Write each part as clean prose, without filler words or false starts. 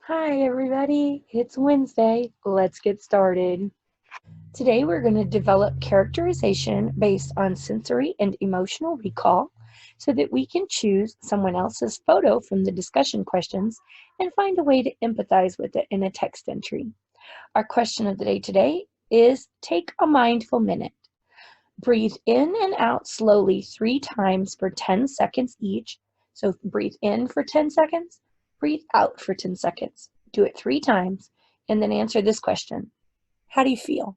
Hi, everybody. It's Wednesday. Let's get started. Today, we're going to develop characterization based on sensory and emotional recall so that we can choose someone else's photo from the discussion questions and find a way to empathize with it in a text entry. Our question of the day today is take a mindful minute. Breathe in and out slowly 3 times for 10 seconds each. So breathe in for 10 seconds, breathe out for 10 seconds. Do it 3 times, and then answer this question. How do you feel?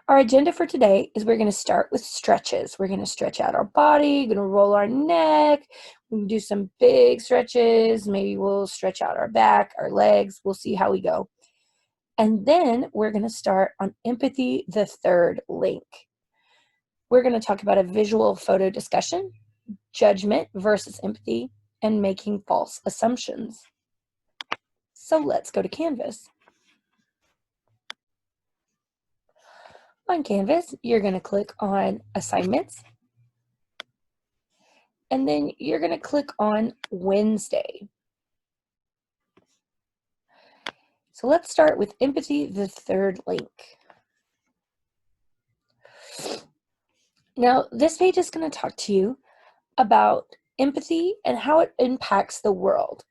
Our agenda for today is we're going to start with stretches. We're going to stretch out our body, going to roll our neck. We can do some big stretches. Maybe we'll stretch out our back, our legs. We'll see how we go. And then we're going to start on empathy, the third link. We're going to talk about a visual photo discussion, judgment versus empathy, and making false assumptions. So let's go to Canvas. On Canvas, you're going to click on Assignments, and then you're going to click on Wednesday. So let's start with empathy, the third link. Now, this page is going to talk to you about empathy and how it impacts the world.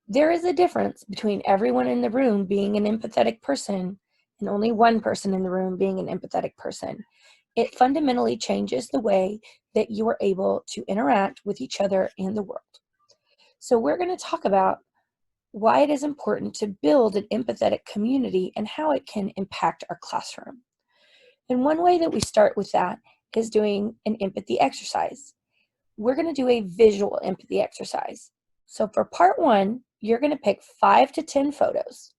There is a difference between everyone in the room being an empathetic person and only one person in the room being an empathetic person. It fundamentally changes the way that you are able to interact with each other and the world. So we're going to talk about why it is important to build an empathetic community and how it can impact our classroom. And one way that we start with that is doing an empathy exercise. We're going to do a visual empathy exercise. So for part 1, you're going to pick 5 to 10 photos.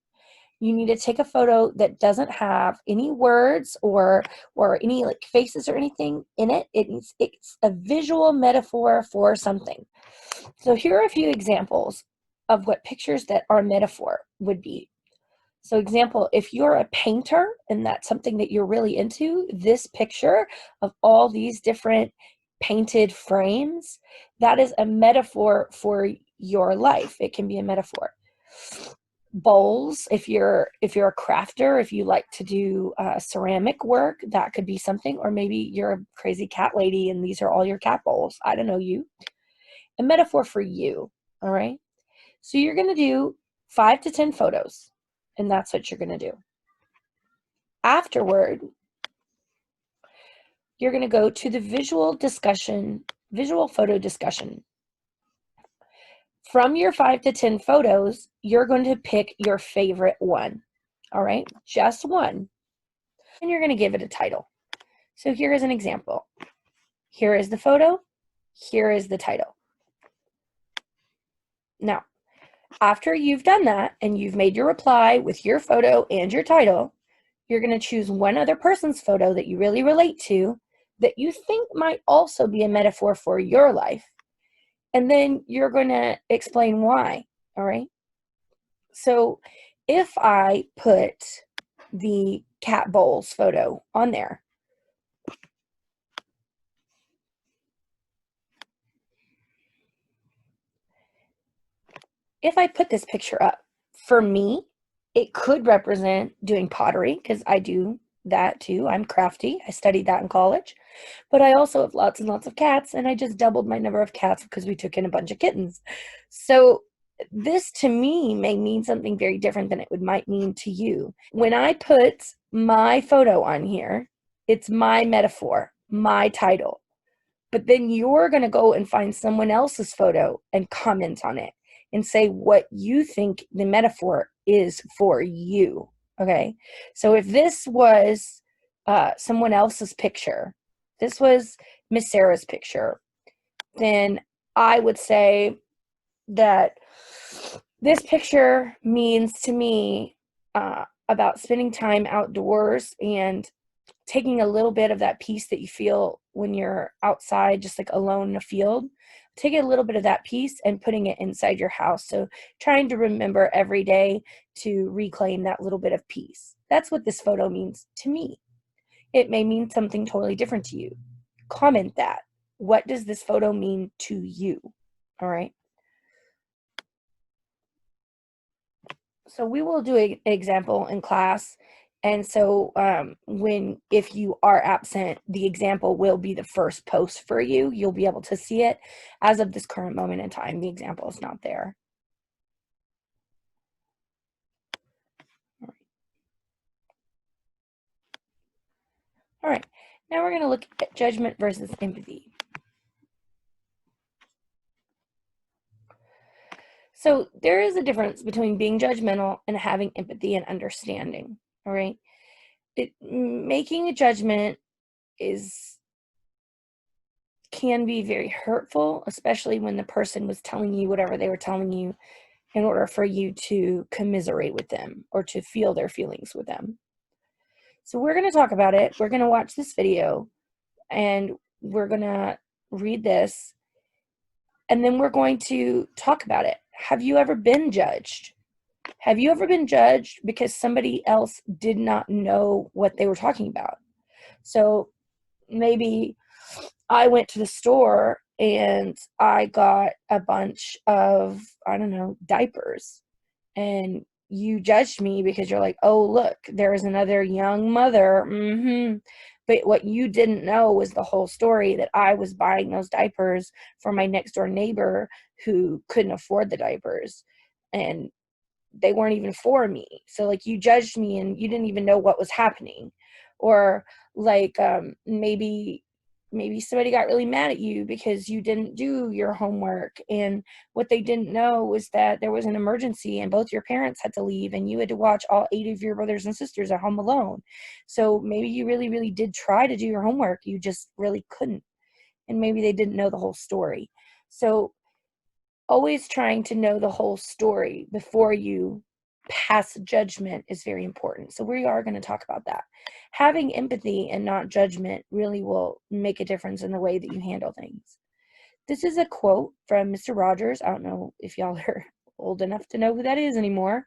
You need to take a photo that doesn't have any words or any like faces or anything in it. It's a visual metaphor for something. So here are a few examples of what pictures that are metaphor would be. So example, if you're a painter and that's something that you're really into, this picture of all these different painted frames, that is a metaphor for your life. It can be a metaphor. Bowls, if you're a crafter, if you like to do ceramic work, that could be something. Or maybe you're a crazy cat lady and these are all your cat bowls. I don't know, you. A metaphor for you, all right? So you're going to do 5 to 10 photos, and that's what you're going to do. Afterward, you're going to go to the visual photo discussion. From your 5 to 10 photos, you're going to pick your favorite one, all right? Just one. And you're going to give it a title. So here is an example. Here is the photo. Here is the title. Now, after you've done that and you've made your reply with your photo and your title, you're going to choose one other person's photo that you really relate to that you think might also be a metaphor for your life. And then you're going to explain why, all right? So if I put the cat bowls photo on there, if I put this picture up, for me, it could represent doing pottery because I do that too. I'm crafty. I studied that in college. But I also have lots and lots of cats, and I just doubled my number of cats because we took in a bunch of kittens. So this to me may mean something very different than it might mean to you. When I put my photo on here, it's my metaphor, my title. But then you're going to go and find someone else's photo and comment on it and say what you think the metaphor is for you. Okay. So if this was someone else's picture, this was Miss Sarah's picture, then I would say that this picture means to me about spending time outdoors and taking a little bit of that peace that you feel when you're outside, just like alone in a field, taking a little bit of that peace and putting it inside your house. So trying to remember every day to reclaim that little bit of peace. That's what this photo means to me. It may mean something totally different to you. Comment that. What does this photo mean to you? All right. So we will do an example in class. And so if you are absent, the example will be the first post for you. You'll be able to see it. As of this current moment in time, the example is not there. All right, now we're going to look at judgment versus empathy. So there is a difference between being judgmental and having empathy and understanding. All right, making a judgment can be very hurtful, especially when the person was telling you whatever they were telling you in order for you to commiserate with them or to feel their feelings with them. So we're going to talk about it. We're going to watch this video and we're going to read this, and then we're going to talk about it. Have you ever been judged? Have you ever been judged because somebody else did not know what they were talking about? So maybe I went to the store and I got a bunch of, I don't know, diapers. And you judged me because you're like, oh, look, there's another young mother. But what you didn't know was the whole story, that I was buying those diapers for my next door neighbor who couldn't afford the diapers. And they weren't even for me. So like, you judged me and you didn't even know what was happening. Or like maybe somebody got really mad at you because you didn't do your homework, and what they didn't know was that there was an emergency and both your parents had to leave and you had to watch all 8 of your brothers and sisters at home alone. So maybe you really did try to do your homework, you just really couldn't, and maybe they didn't know the whole story. So always trying to know the whole story before you pass judgment is very important. So we are going to talk about that. Having empathy and not judgment really will make a difference in the way that you handle things. This is a quote from Mr. Rogers. I don't know if y'all are old enough to know who that is anymore,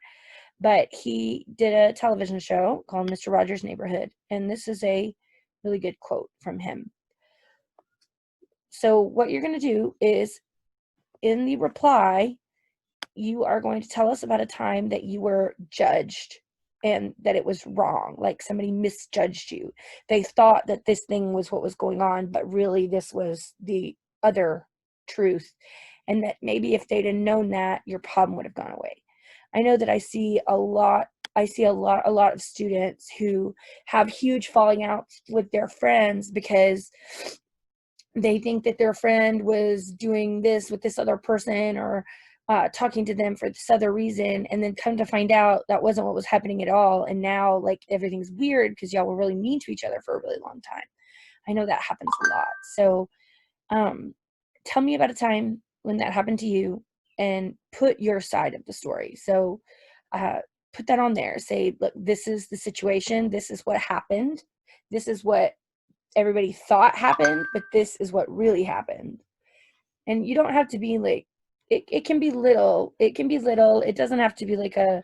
but he did a television show called Mr. Rogers' Neighborhood, and this is a really good quote from him. So what you're going to do is, in the reply, you are going to tell us about a time that you were judged and that it was wrong, like somebody misjudged you. They thought that this thing was what was going on, but really this was the other truth. And that maybe if they'd have known that, your problem would have gone away. I know that I see a lot of students who have huge falling outs with their friends because they think that their friend was doing this with this other person, or talking to them for this other reason, and then come to find out that wasn't what was happening at all, and now like everything's weird because y'all were really mean to each other for a really long time. I know that happens a lot. So tell me about a time when that happened to you and put your side of the story. So put that on there. Say, look, this is the situation, this is what happened, this is what everybody thought happened, but this is what really happened. And you don't have to be like, it can be little, it doesn't have to be like a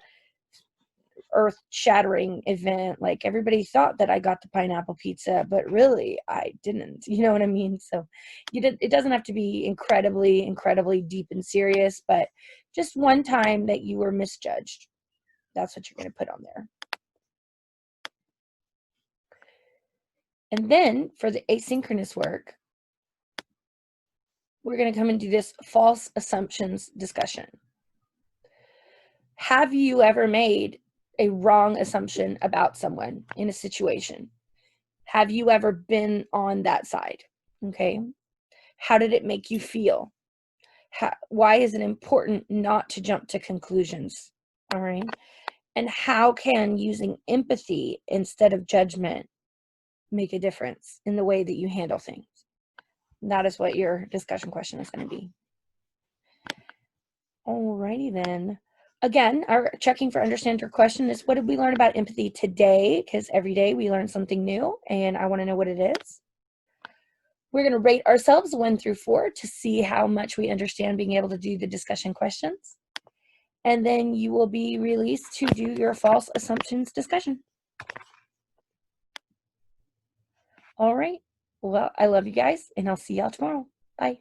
earth shattering event, like everybody thought that I got the pineapple pizza but really I didn't, you know what I mean? So it doesn't have to be incredibly deep and serious, but just one time that you were misjudged, that's what you're going to put on there. And then for the asynchronous work, we're going to come and do this false assumptions discussion. Have you ever made a wrong assumption about someone in a situation? Have you ever been on that side? Okay. How did it make you feel? Why is it important not to jump to conclusions? All right. And how can using empathy instead of judgment make a difference in the way that you handle things? That is what your discussion question is going to be. Alrighty then. Again, our checking for understand your question is, what did we learn about empathy today? Because every day we learn something new and I want to know what it is. We're going to rate ourselves 1 through 4 to see how much we understand being able to do the discussion questions. And then you will be released to do your false assumptions discussion. All right. Well, I love you guys and I'll see y'all tomorrow. Bye.